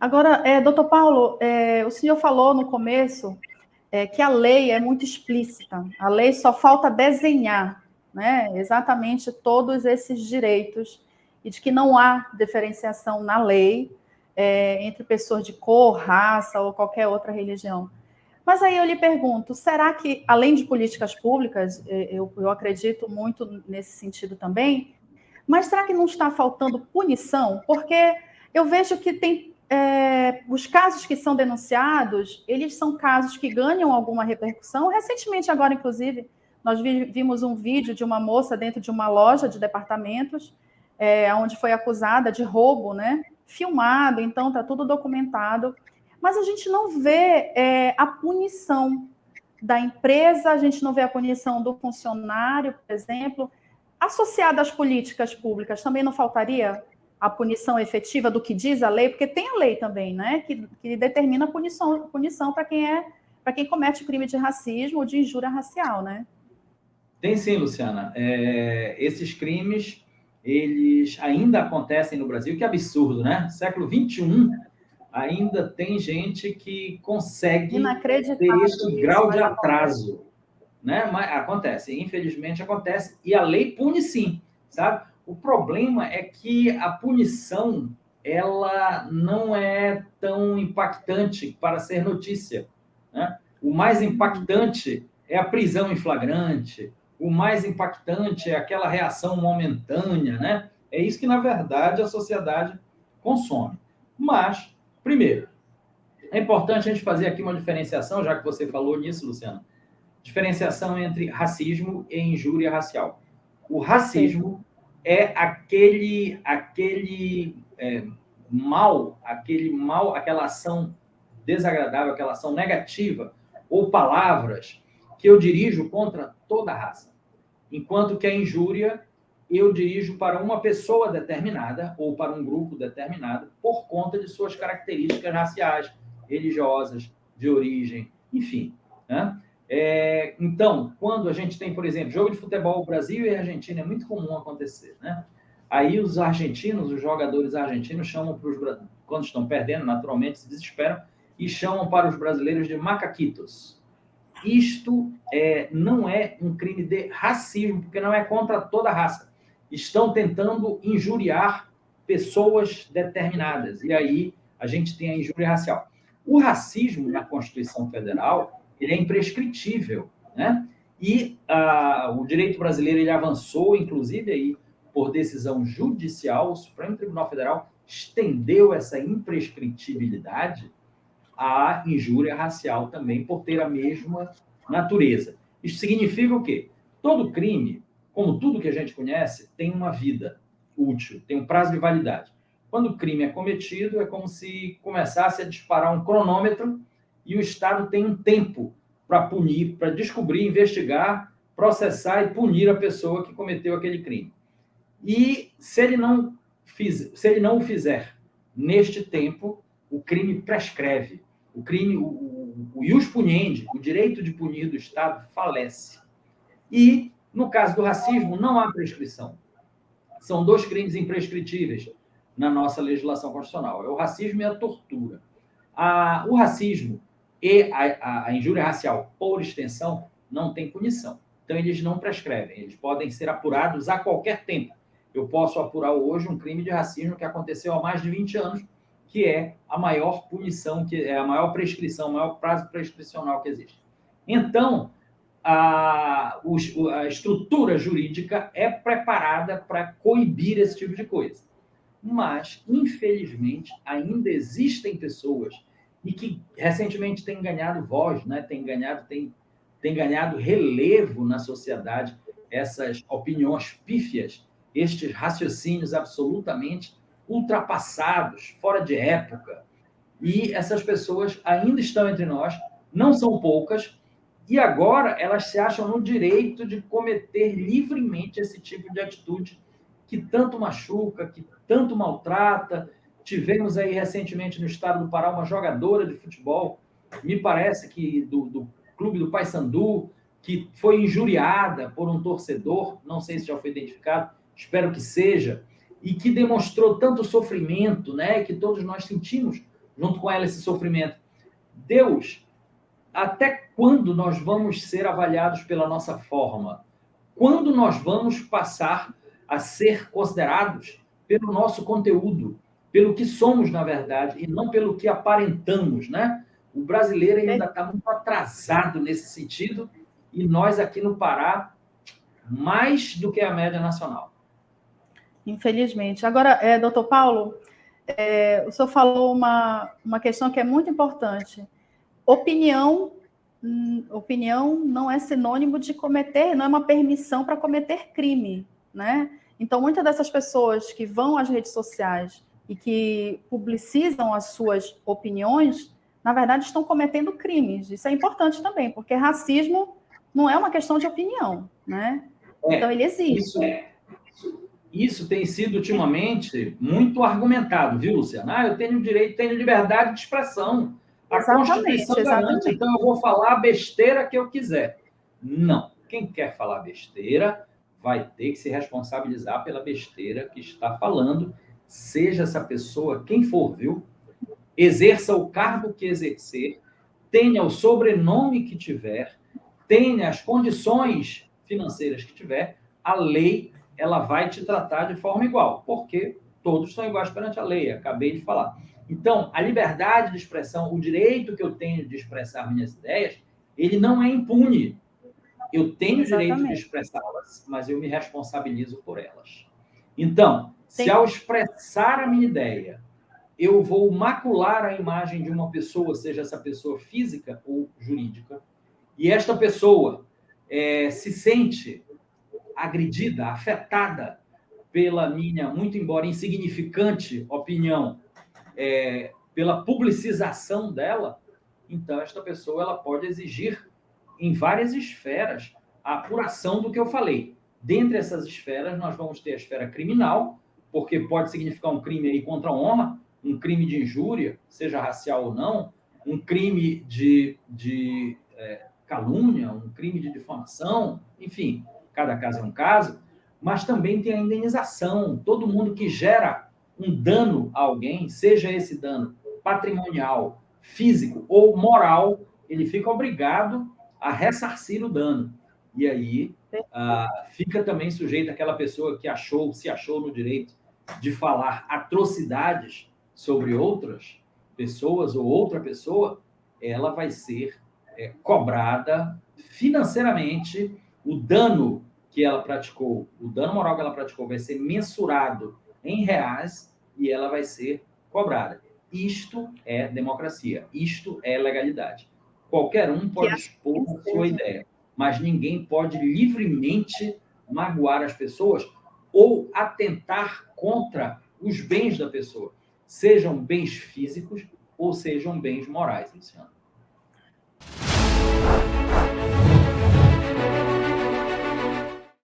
Agora, doutor Paulo, o senhor falou no começo que a lei é muito explícita. A lei só falta desenhar, né, exatamente todos esses direitos e de que não há diferenciação na lei entre pessoas de cor, raça ou qualquer outra religião. Mas aí eu lhe pergunto, será que, além de políticas públicas, eu acredito muito nesse sentido também, mas será que não está faltando punição? Porque eu vejo que tem os casos que são denunciados, eles são casos que ganham alguma repercussão. Recentemente, agora, inclusive, nós vimos um vídeo de uma moça dentro de uma loja de departamentos, onde foi acusada de roubo, né? Filmado, então está tudo documentado. Mas a gente não vê a punição da empresa, a gente não vê a punição do funcionário, por exemplo. Associada às políticas públicas, também não faltaria a punição efetiva do que diz a lei? Porque tem a lei também, né, que determina a punição para quem comete crime de racismo ou de injúria racial, né? Tem sim, Luciana. Esses crimes, eles ainda acontecem no Brasil. Que absurdo, né? Século XXI, ainda tem gente que consegue ter este grau de atraso. Né? Mas acontece, infelizmente acontece, e a lei pune sim, sabe? O problema é que a punição, ela não é tão impactante para ser notícia, né? O mais impactante é a prisão em flagrante, o mais impactante é aquela reação momentânea, né? É isso que, na verdade, a sociedade consome. Mas, primeiro, é importante a gente fazer aqui uma diferenciação, já que você falou nisso, Luciana, diferenciação entre racismo e injúria racial. O racismo é aquele mal, aquela ação desagradável, aquela ação negativa, ou palavras que eu dirijo contra toda a raça. Enquanto que a injúria eu dirijo para uma pessoa determinada ou para um grupo determinado por conta de suas características raciais, religiosas, de origem, enfim, né? Então, quando a gente tem, por exemplo, jogo de futebol, Brasil e Argentina, é muito comum acontecer, né? Aí os argentinos, os jogadores argentinos chamam para os, quando estão perdendo, naturalmente se desesperam e chamam para os brasileiros de macaquitos. Isto não é um crime de racismo, porque não é contra toda a raça. Estão tentando injuriar pessoas determinadas. E aí a gente tem a injúria racial. O racismo na Constituição Federal, ele é imprescritível, né? E o direito brasileiro ele avançou, inclusive aí por decisão judicial, o Supremo Tribunal Federal estendeu essa imprescritibilidade à injúria racial também, por ter a mesma natureza. Isso significa o quê? Todo crime, como tudo que a gente conhece, tem uma vida útil, tem um prazo de validade. Quando o crime é cometido, é como se começasse a disparar um cronômetro e o Estado tem um tempo para punir, para descobrir, investigar, processar e punir a pessoa que cometeu aquele crime. E se ele não o fizer neste tempo, o crime prescreve. O crime, o ius puniendi, o direito de punir do Estado, falece. E, no caso do racismo, não há prescrição. São dois crimes imprescritíveis na nossa legislação constitucional. É o racismo e a tortura. O racismo e a injúria racial, por extensão, não tem punição. Então, eles não prescrevem. Eles podem ser apurados a qualquer tempo. Eu posso apurar hoje um crime de racismo que aconteceu há mais de 20 anos, que é a maior punição, que é a maior prescrição, o maior prazo prescricional que existe. Então, a estrutura jurídica é preparada para coibir esse tipo de coisa. Mas, infelizmente, ainda existem pessoas e que recentemente têm ganhado voz, né? têm ganhado relevo na sociedade, essas opiniões pífias, estes raciocínios absolutamente ultrapassados, fora de época. E essas pessoas ainda estão entre nós, não são poucas, e agora elas se acham no direito de cometer livremente esse tipo de atitude que tanto machuca, que tanto maltrata. Tivemos aí recentemente no estado do Pará uma jogadora de futebol, me parece que do clube do Paysandu, que foi injuriada por um torcedor, não sei se já foi identificado, espero que seja, e que demonstrou tanto sofrimento, né, que todos nós sentimos junto com ela esse sofrimento. Deus, até quando nós vamos ser avaliados pela nossa forma? Quando nós vamos passar a ser considerados pelo nosso conteúdo, pelo que somos, na verdade, e não pelo que aparentamos, né? O brasileiro ainda está muito atrasado nesse sentido, e nós aqui no Pará, mais do que a média nacional. Infelizmente. Agora, doutor Paulo, o senhor falou uma questão que é muito importante. Opinião não é sinônimo de cometer, não é uma permissão para cometer crime, né? Então, muitas dessas pessoas que vão às redes sociais e que publicizam as suas opiniões, na verdade, estão cometendo crimes. Isso é importante também, porque racismo não é uma questão de opinião, né? Então, ele existe. Isso tem sido, ultimamente, muito argumentado, viu, Luciana? Eu tenho direito, tenho liberdade de expressão. A Constituição garante, então eu vou falar a besteira que eu quiser. Não. Quem quer falar besteira vai ter que se responsabilizar pela besteira que está falando, seja essa pessoa quem for, viu? Exerça o cargo que exercer, tenha o sobrenome que tiver, tenha as condições financeiras que tiver, a lei ela vai te tratar de forma igual, porque todos são iguais perante a lei, acabei de falar. Então, a liberdade de expressão, o direito que eu tenho de expressar minhas ideias, ele não é impune. Eu tenho o direito de expressá-las, mas eu me responsabilizo por elas. Então, se ao expressar a minha ideia, eu vou macular a imagem de uma pessoa, seja essa pessoa física ou jurídica, e esta pessoa se sente agredida, afetada pela minha, muito embora insignificante opinião, pela publicização dela, então esta pessoa ela pode exigir em várias esferas a apuração do que eu falei. Dentre essas esferas, nós vamos ter a esfera criminal, porque pode significar um crime aí contra a honra, um crime de injúria, seja racial ou não, um crime de calúnia, um crime de difamação, enfim, cada caso é um caso, mas também tem a indenização. Todo mundo que gera um dano a alguém, seja esse dano patrimonial, físico ou moral, ele fica obrigado a ressarcir o dano. E aí fica também sujeito àquela pessoa que se achou no direito de falar atrocidades sobre outras pessoas ou outra pessoa, ela vai ser cobrada financeiramente. O dano que ela praticou, o dano moral que ela praticou vai ser mensurado em reais e ela vai ser cobrada. Isto é democracia, isto é legalidade. Qualquer um pode expor a sua ideia, mas ninguém pode livremente magoar as pessoas ou atentar contra os bens da pessoa, sejam bens físicos ou sejam bens morais, Luciano.